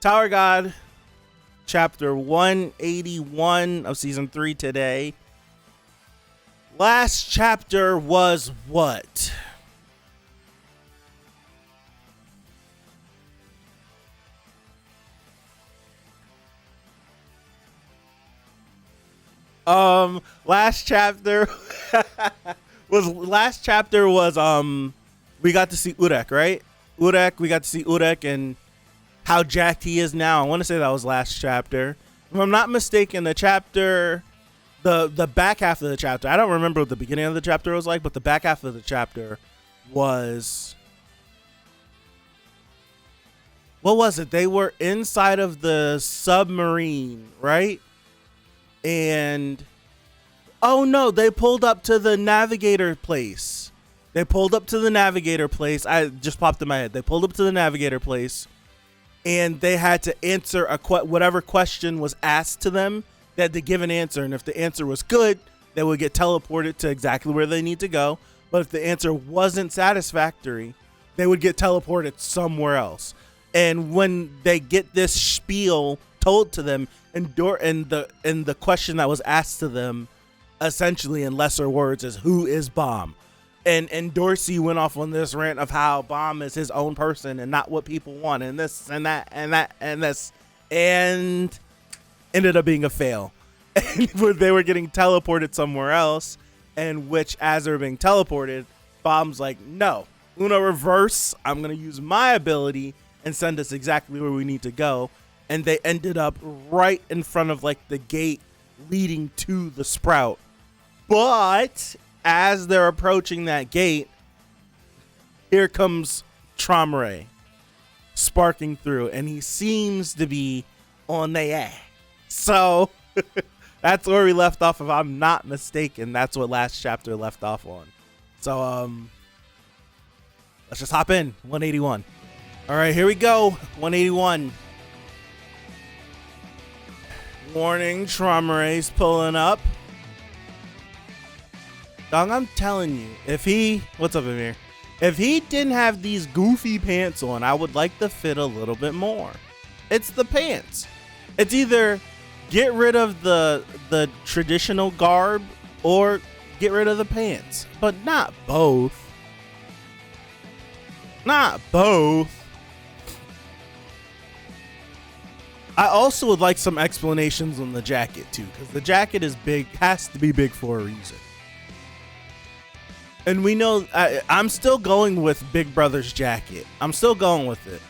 Tower God, chapter 181 of season 3 today. Last chapter was what? Last chapter was we got to see Urek, right? We got to see Urek and how jacked he is now. I want to say that was last chapter. If I'm not mistaken, the chapter, the back half of the chapter, I don't remember what the beginning of the chapter was like, but the back half of the chapter was, what was it? They were inside of the submarine, right? And oh no, they pulled up to the navigator place. I just popped in my head. They pulled up to the navigator place, and they had to answer whatever question was asked to them. They had to give an answer, and if the answer was good, they would get teleported to exactly where they need to go. But if the answer wasn't satisfactory, they would get teleported somewhere else. And when they get this spiel told to them, and the question that was asked to them, essentially in lesser words, is who is Bomb? And Dorsey went off on this rant of how Bomb is his own person and not what people want, and this and that and that and this, and ended up being a fail. And they were getting teleported somewhere else, and which, as they were being teleported, Bomb's like, no, Uno reverse, I'm going to use my ability and send us exactly where we need to go. And they ended up right in front of like the gate leading to the Sprout. But as they're approaching that gate, here comes Tromre sparking through, and he seems to be on the air. So that's where we left off. If I'm not mistaken, that's what last chapter left off on. So let's just hop in. 181. All right, here we go. 181. Warning, Tromre's pulling up. Dog, I'm telling you, what's up, Amir? If he didn't have these goofy pants on, I would like the fit a little bit more. It's the pants. It's either get rid of the traditional garb or get rid of the pants, but not both. Not both. I also would like some explanations on the jacket too, because the jacket is big, has to be big for a reason. And we know, I'm still going with Big Brother's jacket. I'm still going with it.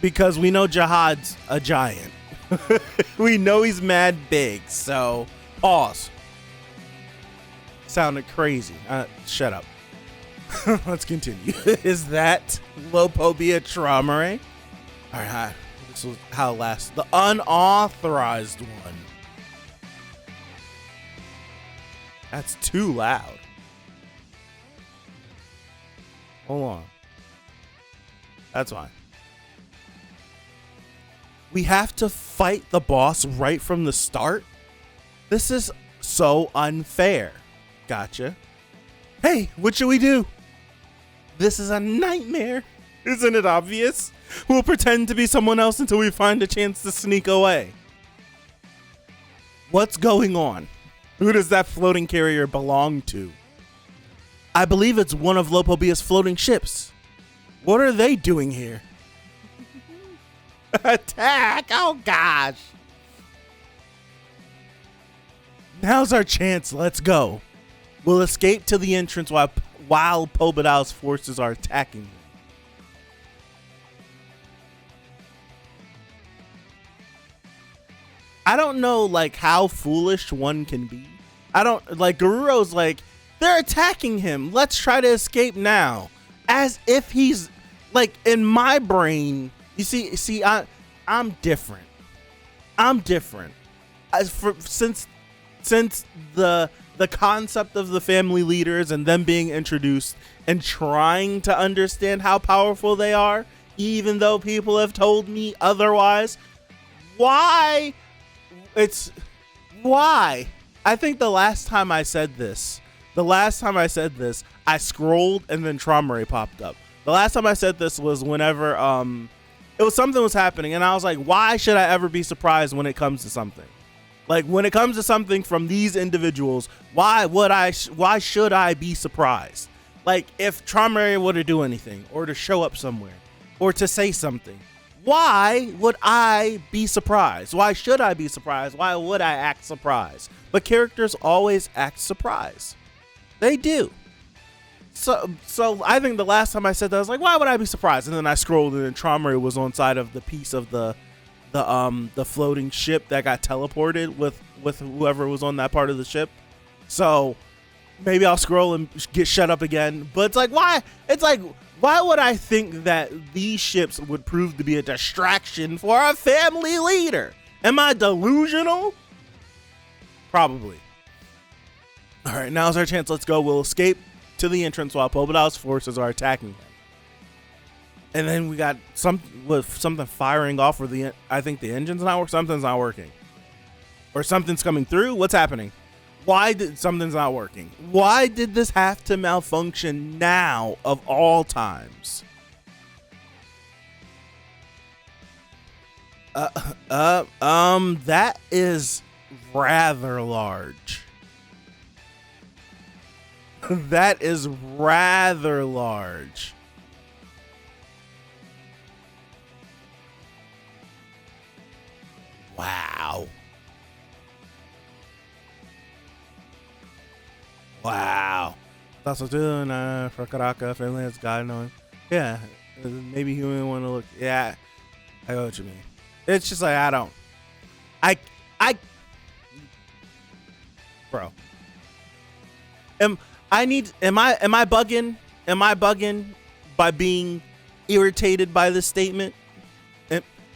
Because we know Jihad's a giant. We know he's mad big, so pause. Sounded crazy. Shut up. Let's continue. Is that Lopobia Tromere? Alright, this was how last. The unauthorized one. That's too loud. Hold on. That's fine. We have to fight the boss right from the start? This is so unfair. Gotcha. Hey, what should we do? This is a nightmare. Isn't it obvious? We'll pretend to be someone else until we find a chance to sneak away. What's going on? Who does that floating carrier belong to? I believe it's one of Lopobia's floating ships. What are they doing here? Attack! Oh gosh! Now's our chance. Let's go. We'll escape to the entrance while Pobadal's forces are attacking him. I don't know like how foolish one can be. I don't like Garuro's like, they're attacking him. Let's try to escape now. As if he's like, in my brain, you see, I'm different. Since the concept of the family leaders and them being introduced and trying to understand how powerful they are, even though people have told me otherwise. Why? I think the last time I said this, I scrolled and then Tromere popped up. The last time I said this was whenever It was something was happening, and I was like, why should I ever be surprised when it comes to something? Like, when it comes to something from these individuals, why should I be surprised? Like, if Charmander were to do anything, or to show up somewhere, or to say something, why would I be surprised? Why should I be surprised? Why would I act surprised? But characters always act surprised. They do. So I think the last time I said that, I was like, why would I be surprised? And then I scrolled, and then Charmander was on side of the piece of the floating ship that got teleported with whoever was on that part of the ship. So maybe I'll scroll and get shut up again. But it's like, why? It's like, why would I think that these ships would prove to be a distraction for a family leader? Am I delusional? Probably. All right, now's our chance. Let's go. We'll escape to the entrance while Pobodal's forces are attacking him. And then we got something firing off, or I think the engine's not working. Something's not working, or something's coming through. What's happening? Why did something's not working? Why did this have to malfunction now of all times? That is rather large. That is rather large. Wow. Wow. That's what doing. Frakaraka, Finland's God knowing. Yeah. Maybe you may want to look. Yeah. I know what you mean. It's just like, bro. Am I bugging? Am I bugging by being irritated by this statement?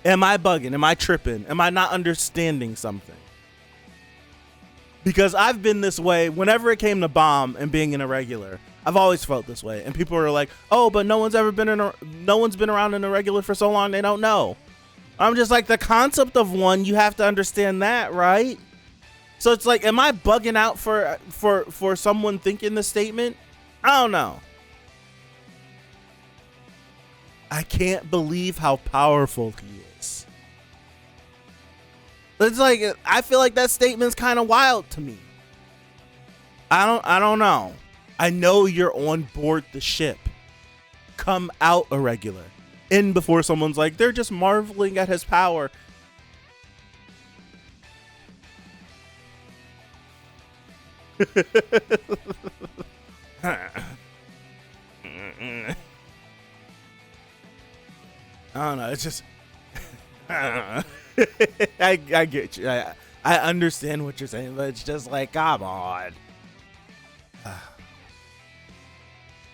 Am I bugging? Am I tripping? Am I not understanding something? Because I've been this way whenever it came to bomb and being an irregular. I've always felt this way, and people are like, "Oh, but no one's been around an irregular for so long, they don't know." I'm just like, the concept of one, you have to understand that, right? So it's like, am I bugging out for someone thinking the statement? I don't know. I can't believe how powerful he is. It's like, I feel like that statement's kind of wild to me. I don't know. I know you're on board the ship. Come out irregular. In before someone's like, they're just marveling at his power. I don't know. It's just, I get you. I understand what you're saying, but it's just like, come on.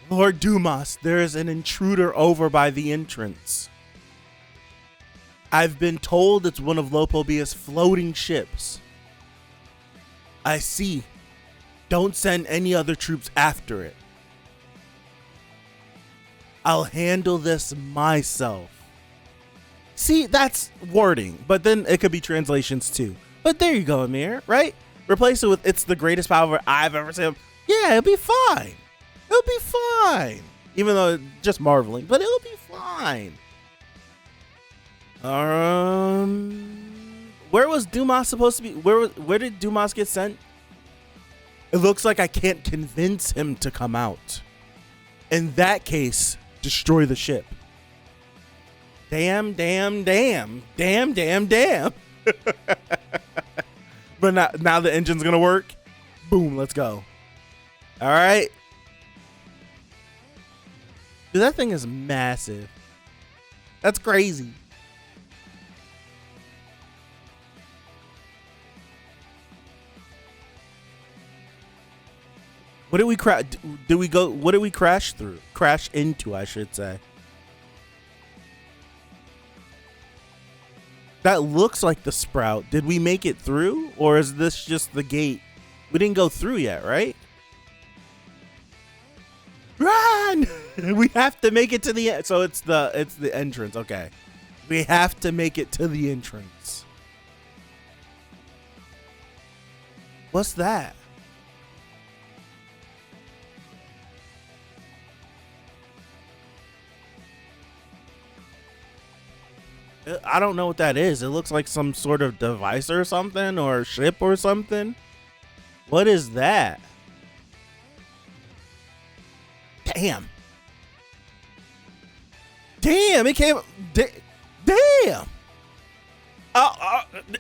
Lord Dumas, there is an intruder over by the entrance. I've been told it's one of Lopobia's floating ships. I see. Don't send any other troops after it. I'll handle this myself. See, that's wording, but then it could be translations too. But there you go, Amir, right? Replace it with, it's the greatest power I've ever seen. Yeah, it'll be fine. It'll be fine. Even though it's just marveling, but it'll be fine. Where was Dumas supposed to be? Where did Dumas get sent? It looks like I can't convince him to come out. In that case, destroy the ship. Damn. But now the engine's gonna work. Boom, let's go. All right. Dude, that thing is massive. That's crazy. What did we crash? What did we crash through? Crash into, I should say. That looks like the sprout. Did we make it through, or is this just the gate? We didn't go through yet, right? Run! We have to make it to the end. So it's the entrance. Okay, we have to make it to the entrance. What's that? I don't know what that is. It looks like some sort of device or something, or ship or something. What is that? Damn. Damn, it came. Damn.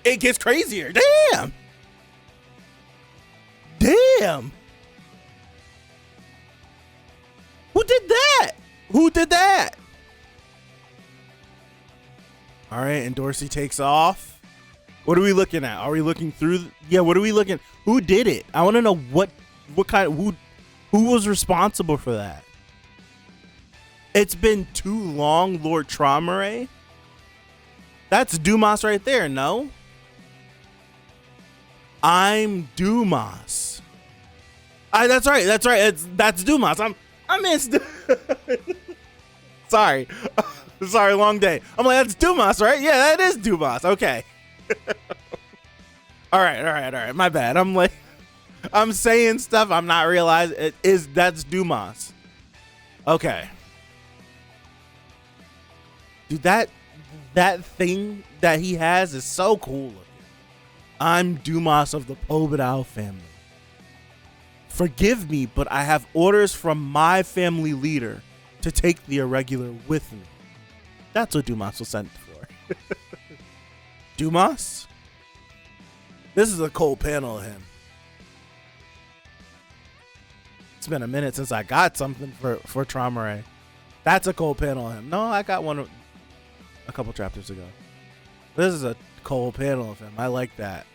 It gets crazier. Damn. Damn. Who did that? Who did that? All right, and Dorsey takes off. What are we looking at? Are we looking through? Yeah, what are we looking? Who did it? I want to know what kind of, who was responsible for that? It's been too long, Lord Traumeré. That's Dumas right there, no? I'm Dumas. That's right. That's Dumas. I missed. Sorry. Sorry, long day. I'm like, that's Dumas, right? Yeah, that is Dumas. Okay. All right. My bad. I'm like, I'm saying stuff I'm not realizing. That's Dumas. Okay. Dude, that thing that he has is so cool looking. I'm Dumas of the Pobedao family. Forgive me, but I have orders from my family leader to take the irregular with me. That's what Dumas was sent for. Dumas? This is a cool panel of him. It's been a minute since I got something for Traumeré. That's a cool panel of him. No, I got one a couple chapters ago. This is a cool panel of him. I like that.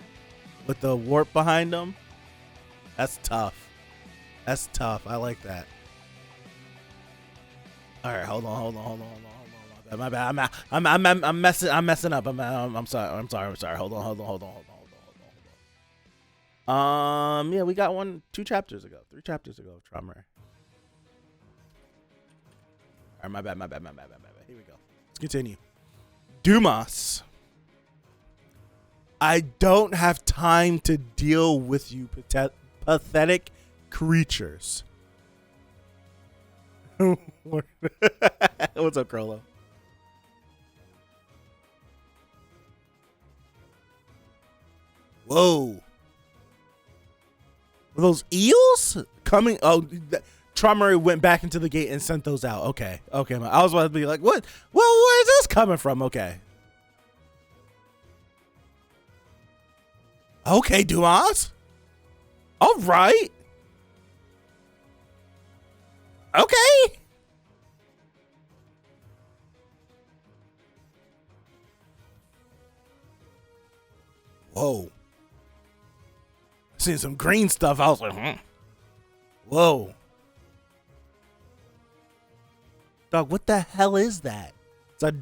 With the warp behind him. That's tough. That's tough. I like that. All right, hold on. My bad. I'm messing up. I'm sorry. Hold on. Yeah, we got 3 chapters ago of Traumeré. All right, my bad. Here we go. Let's continue. Dumas. I don't have time to deal with you pathetic creatures. What's up, Crollo? Whoa. Were those eels coming? Oh, Traumeré went back into the gate and sent those out. Okay. I was about to be like, what? Well, where's this coming from? Okay, Dumas. All right. Okay. Whoa. Seeing some green stuff. I was like, Whoa. Dog, what the hell is that? It's a...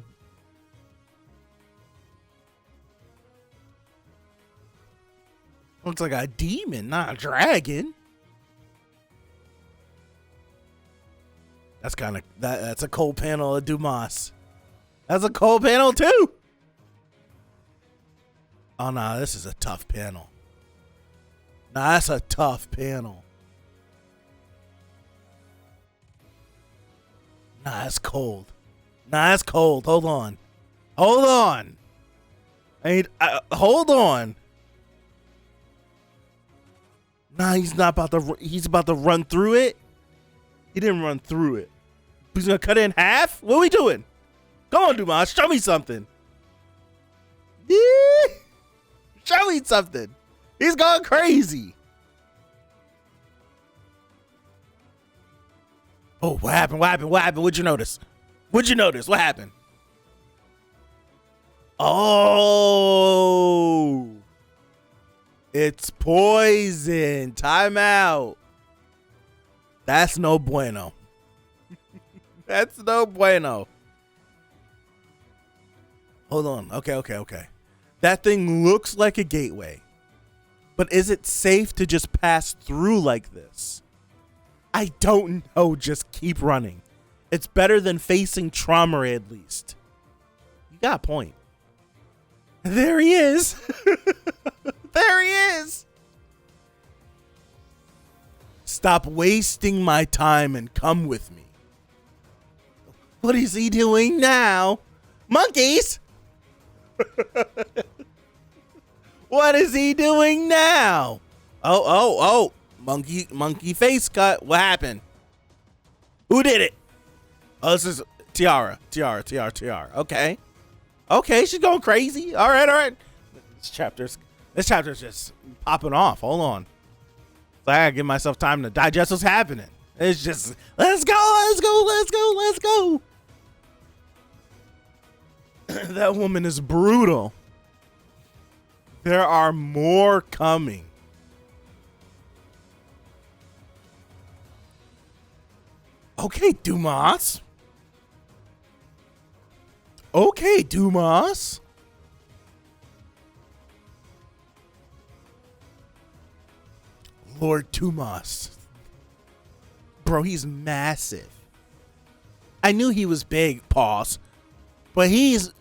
Looks like a demon, not a dragon. That's kind of... That's a cold panel of Dumas. That's a cold panel too. Oh, no, this is a tough panel. Nah, that's a tough panel. Nah, that's cold. Hold on. Hold on. Nah, he's about to run through it. He didn't run through it. He's gonna cut it in half? What are we doing? Come on, Dumas, show me something. Yeah. Show me something. He's going crazy. Oh, what happened? What'd you notice? What happened? Oh, it's poison. Time out. That's no bueno. That's no bueno. Hold on. Okay. That thing looks like a gateway. But is it safe to just pass through like this? I don't know. Just keep running. It's better than facing Traumeré at least. You got a point. There he is. There he is. Stop wasting my time and come with me. What is he doing now? Monkeys! What is he doing now? Oh. Monkey face cut. What happened? Who did it? Oh, this is Tiara. Okay. Okay, she's going crazy. All right. This chapter's just popping off. Hold on. So I gotta give myself time to digest what's happening. It's just, let's go. That woman is brutal. There are more coming. Okay, Dumas. Lord Dumas. Bro, he's massive. I knew he was big, pause. But he's...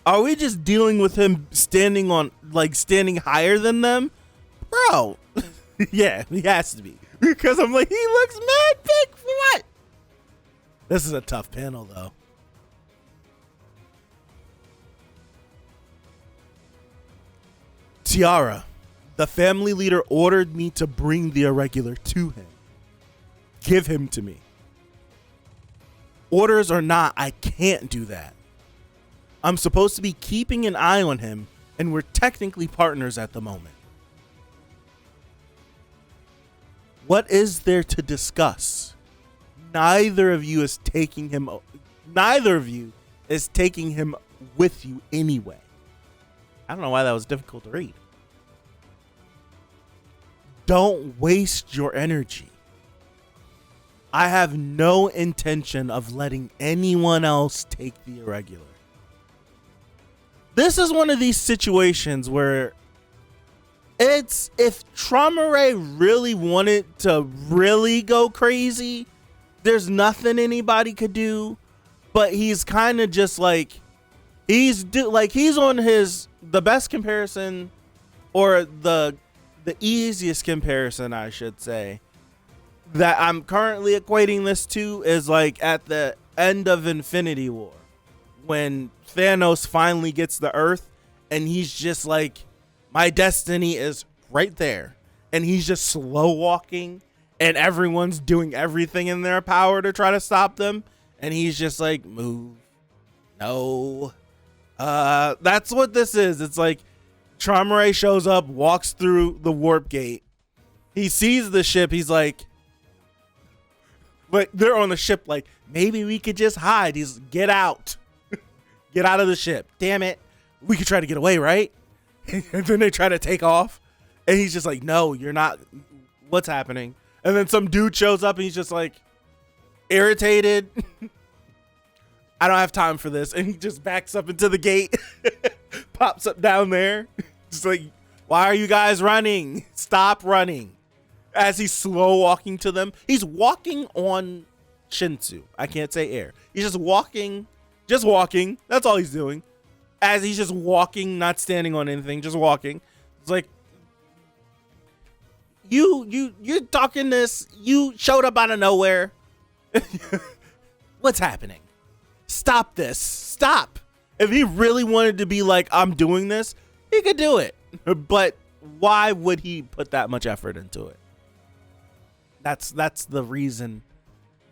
Are we just dealing with him standing higher than them? Bro. Yeah, he has to be. Because I'm like, he looks mad big for what? This is a tough panel, though. Tiara, the family leader ordered me to bring the irregular to him. Give him to me. Orders or not, I can't do that. I'm supposed to be keeping an eye on him, and we're technically partners at the moment. What is there to discuss? Neither of you is taking him with you anyway. I don't know why that was difficult to read. Don't waste your energy. I have no intention of letting anyone else take the irregular. This is one of these situations where it's, if Traumare really wanted to really go crazy, there's nothing anybody could do. But he's kind of just like, he's on the best comparison, or the easiest comparison, I should say, that I'm currently equating this to is like at the end of Infinity War, when Thanos finally gets the Earth and he's just like, my destiny is right there, and he's just slow walking and everyone's doing everything in their power to try to stop them, and he's just like, move, no. That's what this is. It's like Traumare shows up, walks through the warp gate, he sees the ship, he's like they're on the ship, like, maybe we could just hide. He's, get out. Get out of the ship. Damn it. We could try to get away, right? And then they try to take off. And he's just like, no, you're not. What's happening? And then some dude shows up and he's just like, irritated. I don't have time for this. And he just backs up into the gate. Pops up down there. Just like, why are you guys running? Stop running. As he's slow walking to them. He's walking on Shinsu. I can't say air. He's just walking. That's all he's doing. As he's just walking, not standing on anything, just walking. It's like, you're talking this. You showed up out of nowhere. What's happening? Stop this. Stop. If he really wanted to be like, I'm doing this, he could do it. But why would he put that much effort into it? That's the reason.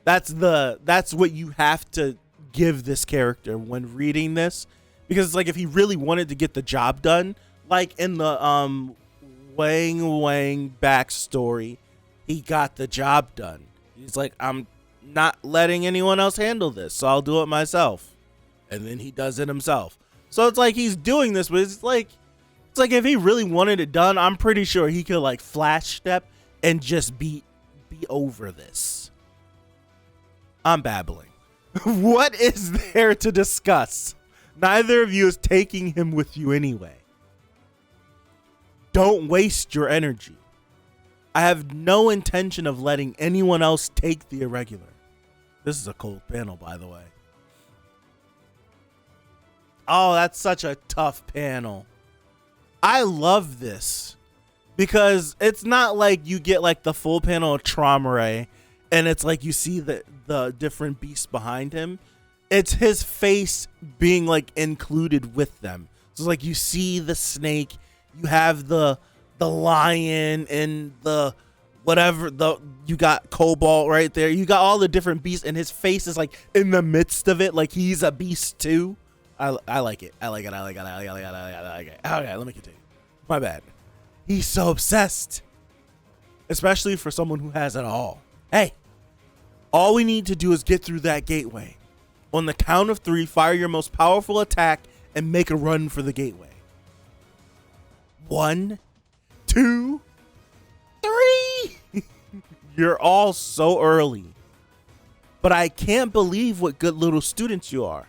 That's what you have to give this character when reading this, because it's like, if he really wanted to get the job done, like in the Wang backstory, he got the job done. He's like, I'm not letting anyone else handle this, so I'll do it myself. And then he does it himself. So it's like he's doing this, but it's like if he really wanted it done, I'm pretty sure he could like flash step and just be over this. I'm babbling. What is there to discuss? Neither of you is taking him with you anyway. Don't waste your energy. I have no intention of letting anyone else take the irregular. This is a cold panel, by the way. Oh, that's such a tough panel. I love this because it's not like you get like the full panel of Traumare and it's like you see the different beasts behind him. It's his face being like included with them. So it's like you see the snake, you have the lion and the whatever, you got Cobalt right there. You got all the different beasts, and his face is like in the midst of it, like he's a beast too. I like it. I like it. Okay, let me continue. My bad. He's so obsessed. Especially for someone who has it all. Hey, all we need to do is get through that gateway. On the count of 3, fire your most powerful attack and make a run for the gateway. 1, 2, 3. You're all so early. But I can't believe what good little students you are.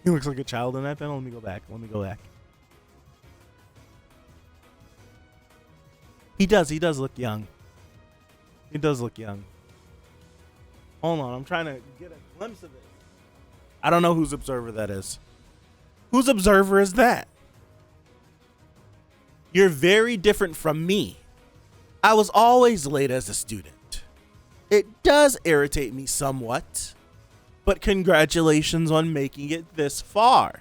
He looks like a child in that panel. Let me go back. He does look young. Hold on, I'm trying to get a glimpse of it. I don't know whose observer that is. Whose observer is that? You're very different from me. I was always late as a student. It does irritate me somewhat, but congratulations on making it this far.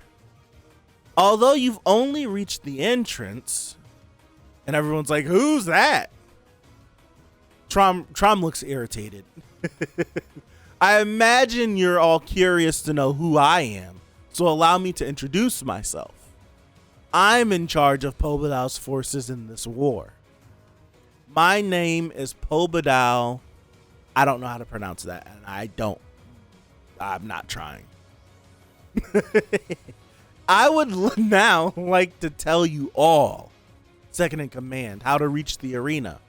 Although you've only reached the entrance, and everyone's like, who's that? Trom looks irritated. I imagine you're all curious to know who I am, so allow me to introduce myself. I'm in charge of Pobadal's forces in this war. My name is Pobadal. I don't know how to pronounce that, and I'm not trying. I would now like to tell you all, second in command, how to reach the arena.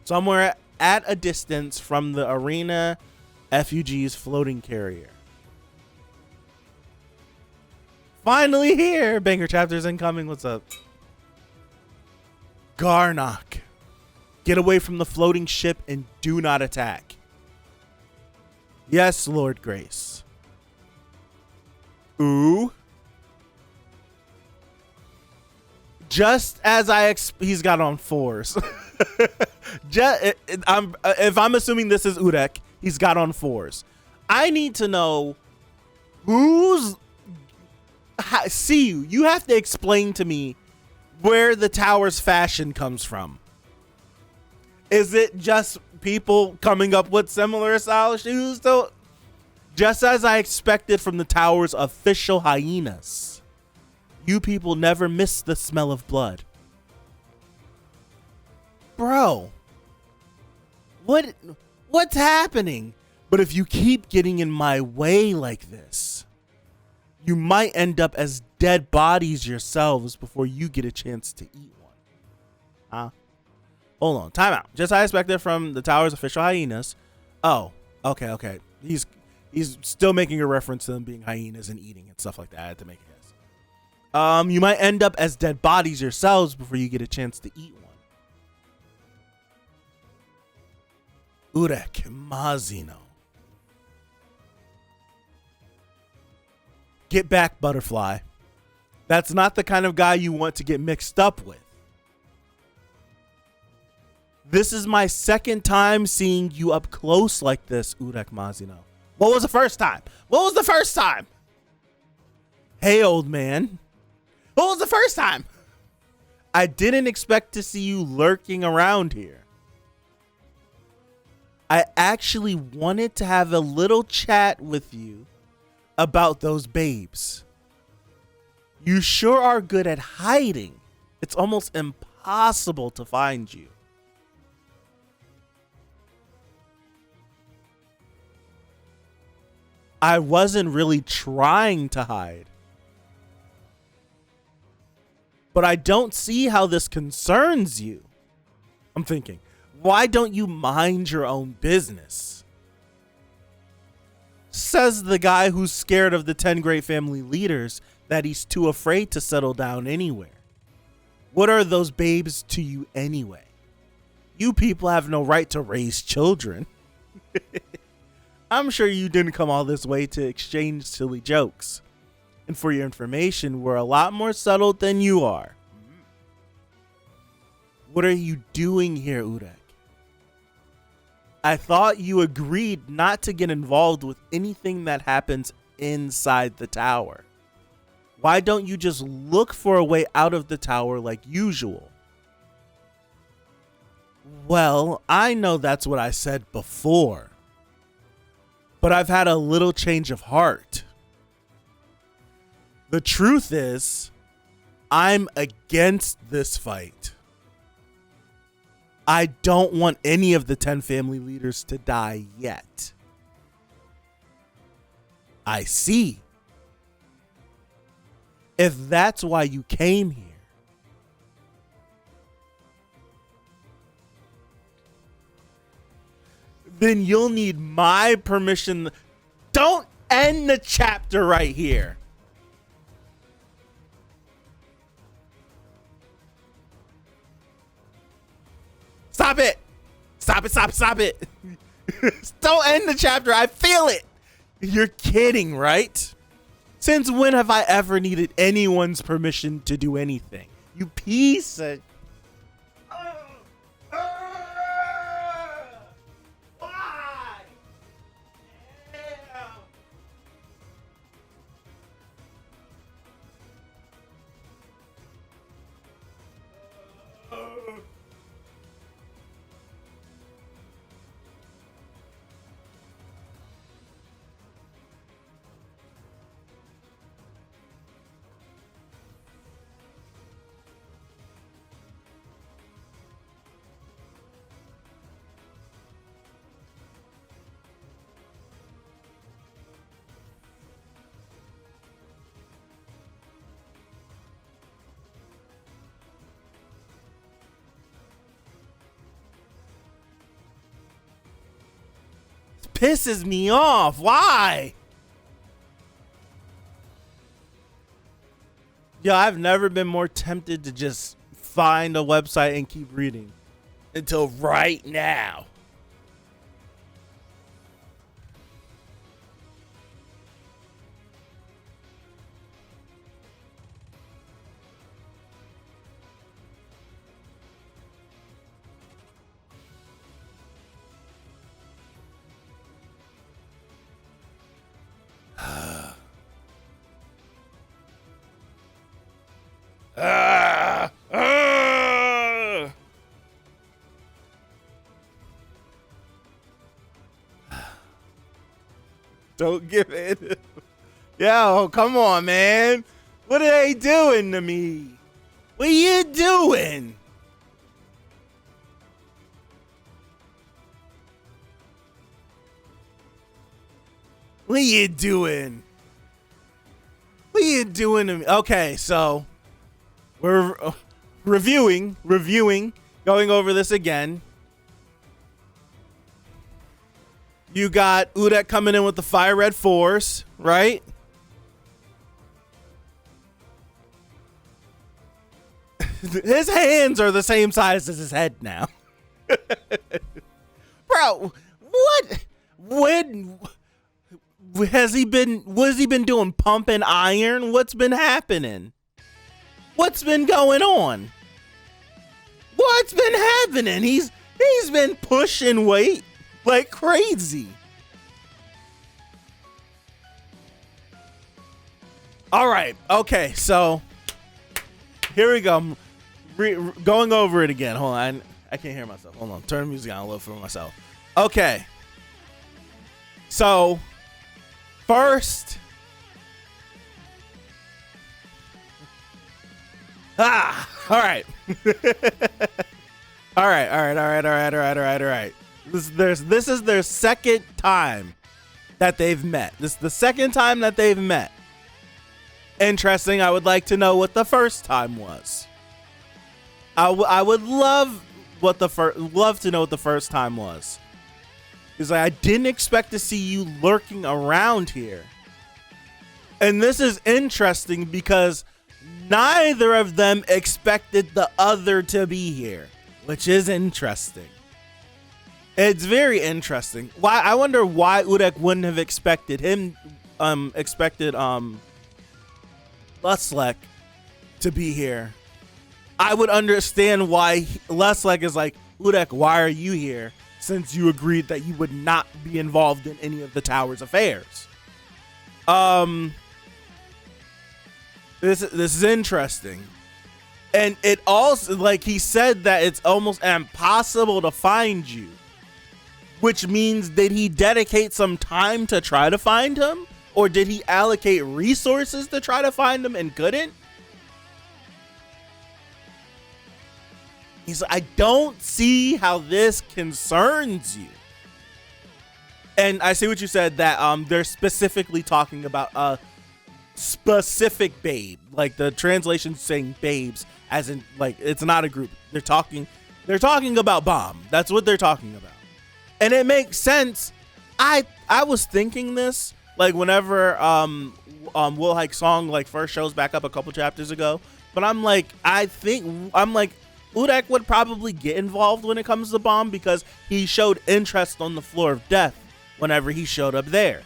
Somewhere at a distance from the arena FUG's floating carrier. Finally here! Banger chapters incoming. What's up? Garnock. Get away from the floating ship and do not attack. Yes, Lord Grace. Ooh. Just as he's got on 4s. If I'm assuming this is Urek, he's got on 4s. I need to know see you have to explain to me where the tower's fashion comes from. Is it just people coming up with similar style shoes? So, just as I expected from the tower's official hyenas, you people never miss the smell of blood. Bro, what's happening? But if you keep getting in my way like this, you might end up as dead bodies yourselves before you get a chance to eat one. Huh? Hold on, time out. Just as I expected from the tower's official hyenas. Oh, okay. He's still making a reference to them being hyenas and eating and stuff like that. I had to make a guess. You might end up as dead bodies yourselves before you get a chance to eat one. Urek Mazino. Get back, Butterfly. That's not the kind of guy you want to get mixed up with. This is my second time seeing you up close like this, Urek Mazino. What was the first time? Hey, old man. What was the first time? I didn't expect to see you lurking around here. I actually wanted to have a little chat with you about those babes. You sure are good at hiding. It's almost impossible to find you. I wasn't really trying to hide. But I don't see how this concerns you. I'm thinking, why don't you mind your own business? Says the guy who's scared of the 10 great family leaders that he's too afraid to settle down anywhere. What are those babes to you anyway? You people have no right to raise children. I'm sure you didn't come all this way to exchange silly jokes. And for your information, we're a lot more settled than you are. What are you doing here, Urek? I thought you agreed not to get involved with anything that happens inside the tower. Why don't you just look for a way out of the tower like usual? Well, I know that's what I said before, but I've had a little change of heart. The truth is, I'm against this fight. I don't want any of the 10 family leaders to die yet. I see. If that's why you came here, then you'll need my permission. Don't end the chapter right here. Stop it. Stop it, stop, stop it. Don't end the chapter. I feel it. You're kidding, right? Since when have I ever needed anyone's permission to do anything? You piece of... Why? Pisses me off. Why? Yeah, I've never been more tempted to just find a website and keep reading until right now. Don't give in. Yo, come on, man. What are they doing to me? What are you doing? What are you doing? What are you doing to me? Okay, so we're reviewing, going over this again. You got Udek coming in with the fire red force, right? His hands are the same size as his head now. Bro, what? When has he been? What has he been doing? Pumping iron? What's been happening? What's been going on? What's been happening? He's been pushing weight like crazy. All right. Okay. So here we go. I'm going over it again. Hold on. I can't hear myself. Hold on. Turn the music on a little for myself. Okay. So first, all right. All right. This is their second time that they've met. This is the second time that they've met. Interesting. I would like to know what the first time was. I would love to know what the first time was. Because I didn't expect to see you lurking around here. And this is interesting because neither of them expected the other to be here, which is interesting. It's very interesting. Why? I wonder why Udek wouldn't have expected Leslek to be here. I would understand why Leslek is like, Udek, why are you here? since you agreed that you would not be involved in any of the tower's affairs. This is interesting. And it also, like, he said that it's almost impossible to find you, which means, did he dedicate some time to try to find him? Or did he allocate resources to try to find him and couldn't? He's like, I don't see how this concerns you. And I see what you said, that they're specifically talking about a specific babe. Like, the translation's saying babes, as in, like, it's not a group. They're talking about Bomb. That's what they're talking about. And it makes sense. I was thinking this, like, whenever Will Hike Song, like, first shows back up a couple chapters ago. But I'm like, Urek would probably get involved when it comes to Bomb, because he showed interest on the floor of death whenever he showed up there.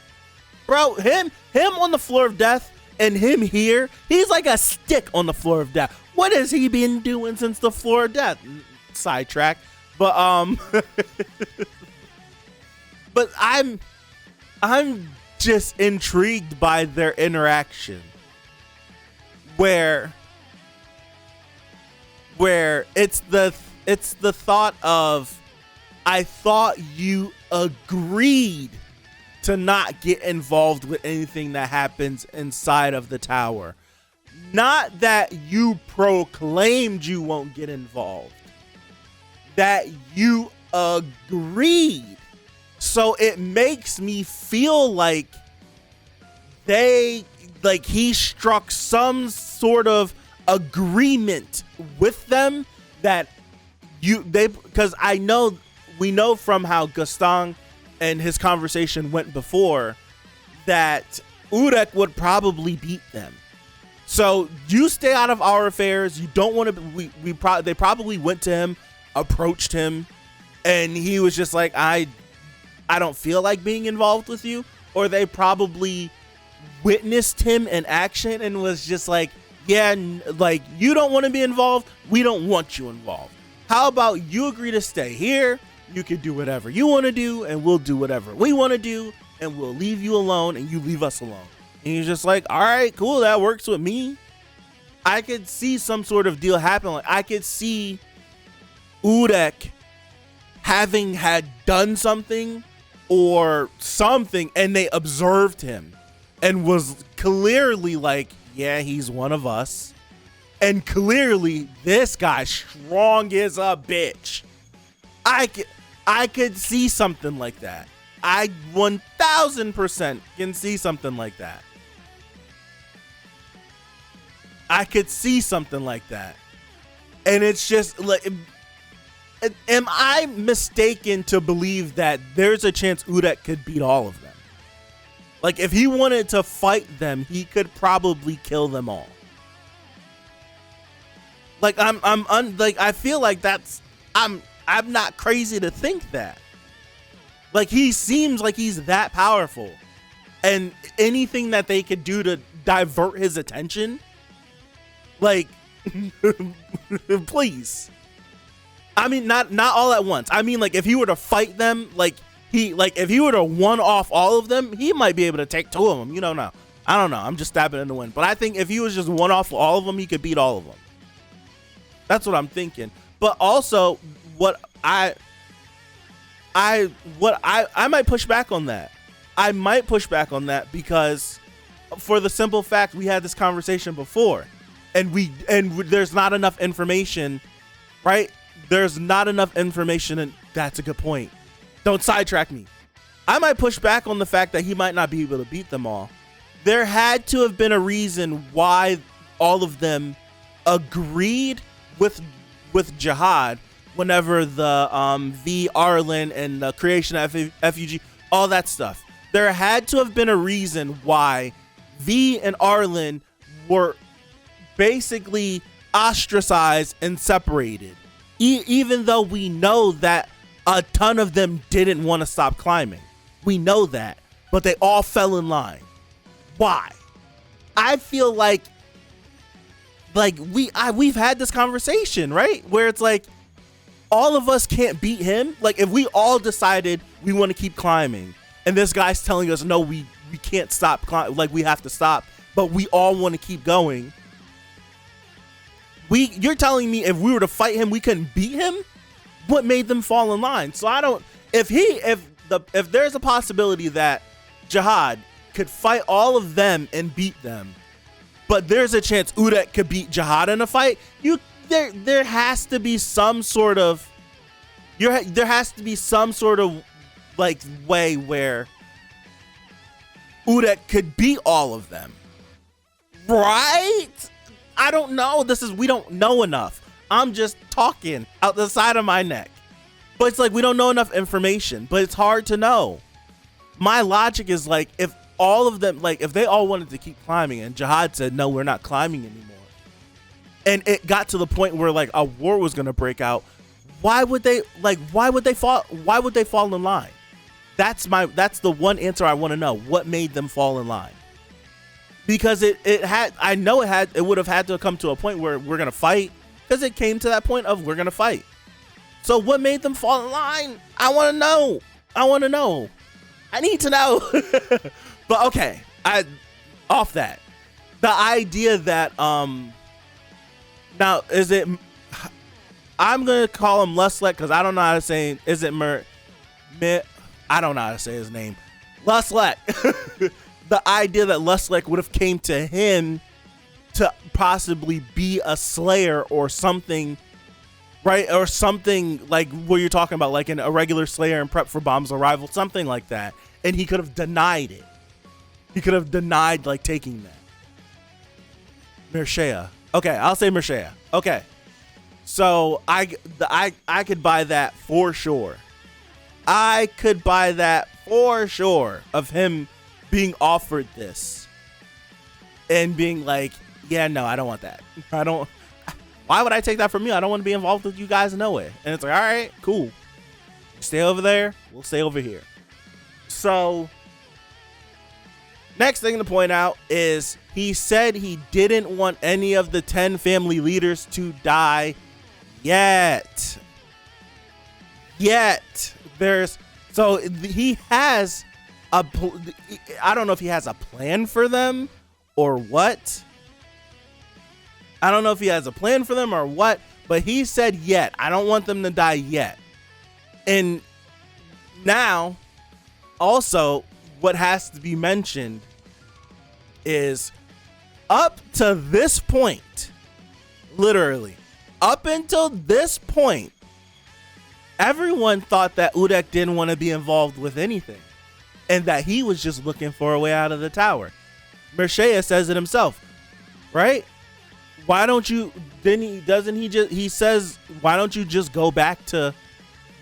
Bro, him on the floor of death and him here, he's like a stick on the floor of death. What has he been doing since the floor of death? Sidetrack. But but I'm just intrigued by their interaction, where it's the thought of, I thought you agreed to not get involved with anything that happens inside of the tower. Not that you proclaimed you won't get involved, that you agreed. So it makes me feel like he struck some sort of agreement with them, that because we know from how Gaston and his conversation went before, that Urek would probably beat them. So you stay out of our affairs. You don't want to. They probably went to him, approached him, and he was just like, I don't feel like being involved with you. Or they probably witnessed him in action and was just like, yeah, like, you don't want to be involved. We don't want you involved. How about you agree to stay here? You can do whatever you want to do, and we'll do whatever we want to do, and we'll leave you alone, and you leave us alone. And he's just like, all right, cool, that works with me. I could see some sort of deal happen. Like, I could see Urek having had done something or something, and they observed him and was clearly like, yeah, he's one of us. And clearly this guy's strong as a bitch. I could see something like that. I 1000% can see something like that. I could see something like that. And it's just like, am I mistaken to believe that there's a chance Urek could beat all of them? Like, if he wanted to fight them, he could probably kill them all. Like, I feel like I'm not crazy to think that. Like, he seems like he's that powerful, and anything that they could do to divert his attention, like, please. I mean, not all at once. I mean, like, if he were to fight them, if he were to one off all of them, he might be able to take two of them. You don't know. I don't know. I'm just stabbing in the wind. But I think if he was just one off all of them, he could beat all of them. That's what I'm thinking. But also, I might push back on that. I might push back on that because, for the simple fact, we had this conversation before, and there's not enough information, right? There's not enough information, and that's a good point. Don't sidetrack me. I might push back on the fact that he might not be able to beat them all. There had to have been a reason why all of them agreed with Jihad whenever the V Arlen and the creation of FUG, all that stuff. There had to have been a reason why V and Arlen were basically ostracized and separated. Even though we know that a ton of them didn't want to stop climbing. We know that, but they all fell in line. Why? I feel like we've had this conversation, right? Where it's like, all of us can't beat him, like if we all decided we want to keep climbing and this guy's telling us, no, we can't stop climbing, like we have to stop, but we all want to keep going. You're telling me if we were to fight him, we couldn't beat him? What made them fall in line? So I don't, if there's a possibility that Jihad could fight all of them and beat them, but there's a chance Udek could beat Jihad in a fight, there has to be some sort of like way where Udek could beat all of them, right? I don't know. We don't know enough. I'm just talking out the side of my neck, but it's like we don't know enough information, but it's hard to know. My logic is like, if all of them, like if they all wanted to keep climbing and Jihad said, no, we're not climbing anymore, and it got to the point where like a war was going to break out, why would they fall in line? That's the one answer I want to know. What made them fall in line? Because it would have had to come to a point where we're going to fight, because it came to that point of we're going to fight. So what made them fall in line? I want to know. I need to know. But okay, off that. The idea that now is it, I'm going to call him Lustlek because I don't know how to say, is it I don't know how to say his name. Lustlek. The idea that Lustlek would have came to him to possibly be a slayer or something, right? Or something like what you're talking about, like a regular slayer and prep for Bomb's arrival, something like that. And he could have denied it. He could have denied like taking that. Mircea. Okay, I'll say Mircea. Okay. So I could buy that for sure. I could buy that for sure of him being offered this and being like, yeah, no, I don't want that. Why would I take that from you? I don't want to be involved with you guys in no way. And it's like, all right, cool. You stay over there. We'll stay over here. So next thing to point out is he said he didn't want any of the 10 family leaders to die yet. So he has I don't know if he has a plan for them or what. But he said yet. I don't want them to die yet. And now, also, what has to be mentioned is up to this point, literally, up until this point, everyone thought that Udek didn't want to be involved with anything and that he was just looking for a way out of the tower. Mircea says it himself, right? Why don't you just go back to,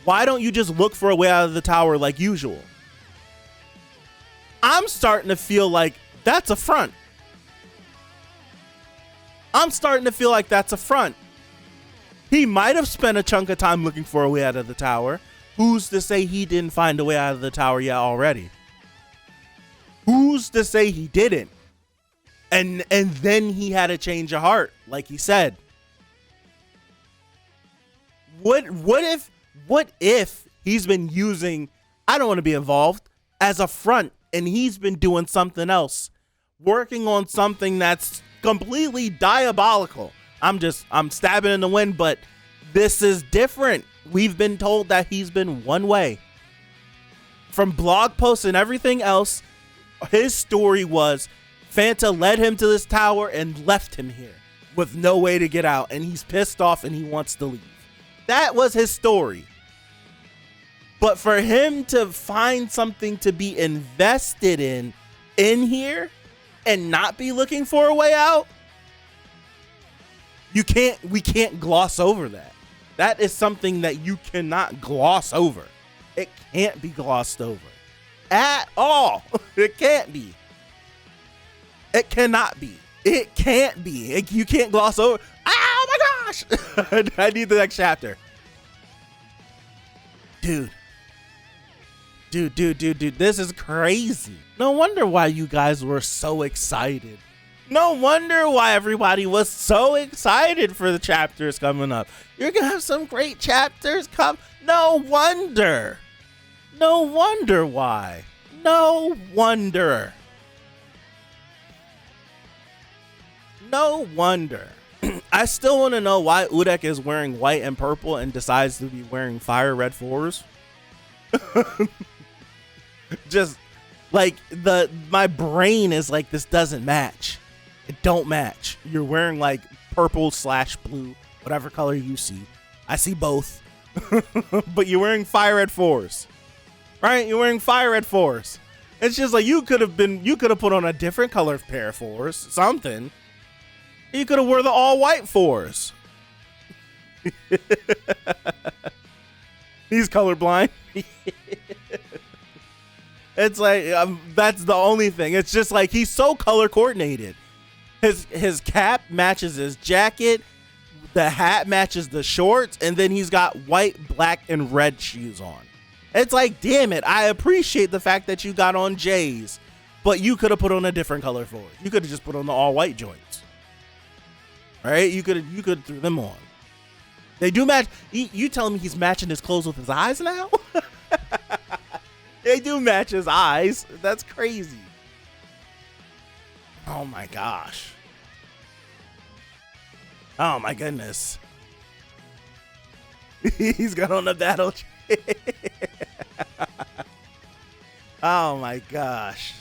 why don't you just look for a way out of the tower like usual? I'm starting to feel like that's a front. He might have spent a chunk of time looking for a way out of the tower. Who's to say he didn't find a way out of the tower yet already? Who's to say he didn't? And then he had a change of heart, like he said. What if he's been using, I don't want to be involved, as a front, and he's been doing something else, working on something that's completely diabolical? I'm stabbing in the wind, but this is different. We've been told that he's been one way. From blog posts and everything else, his story was Fanta led him to this tower and left him here with no way to get out, and he's pissed off and he wants to leave. That was his story. But for him to find something to be invested in here and not be looking for a way out, we can't gloss over that. That is something that you cannot gloss over. It can't be glossed over at all. It can't be. It cannot be. It can't be. You can't gloss over. Oh my gosh. I need the next chapter. Dude, this is crazy. No wonder why you guys were so excited No wonder why everybody was so excited for the chapters coming up. You're gonna have some great chapters come. No wonder. No wonder why. No wonder. No wonder. I still want to know why Udek is wearing white and purple and decides to be wearing fire red 4s. Just like my brain is like, this doesn't match. It don't match. You're wearing like purple/blue, whatever color you see. I see both. But you're wearing fire red 4s. Right? You're wearing fire red 4s. It's just like you could have put on a different color pair of 4s, something. You could have wore the all white 4s. He's colorblind. It's like that's the only thing. It's just like he's so color coordinated. His cap matches his jacket, the hat matches the shorts, and then he's got white, black, and red shoes on. It's like, damn it, I appreciate the fact that you got on J's, but you could have put on a different color for it. You could have just put on the all white joints. Right? You could have threw them on. They do match. You telling me he's matching his clothes with his eyes now? They do match his eyes. That's crazy. Oh my gosh. Oh my goodness. He's got on the battle. Oh my gosh.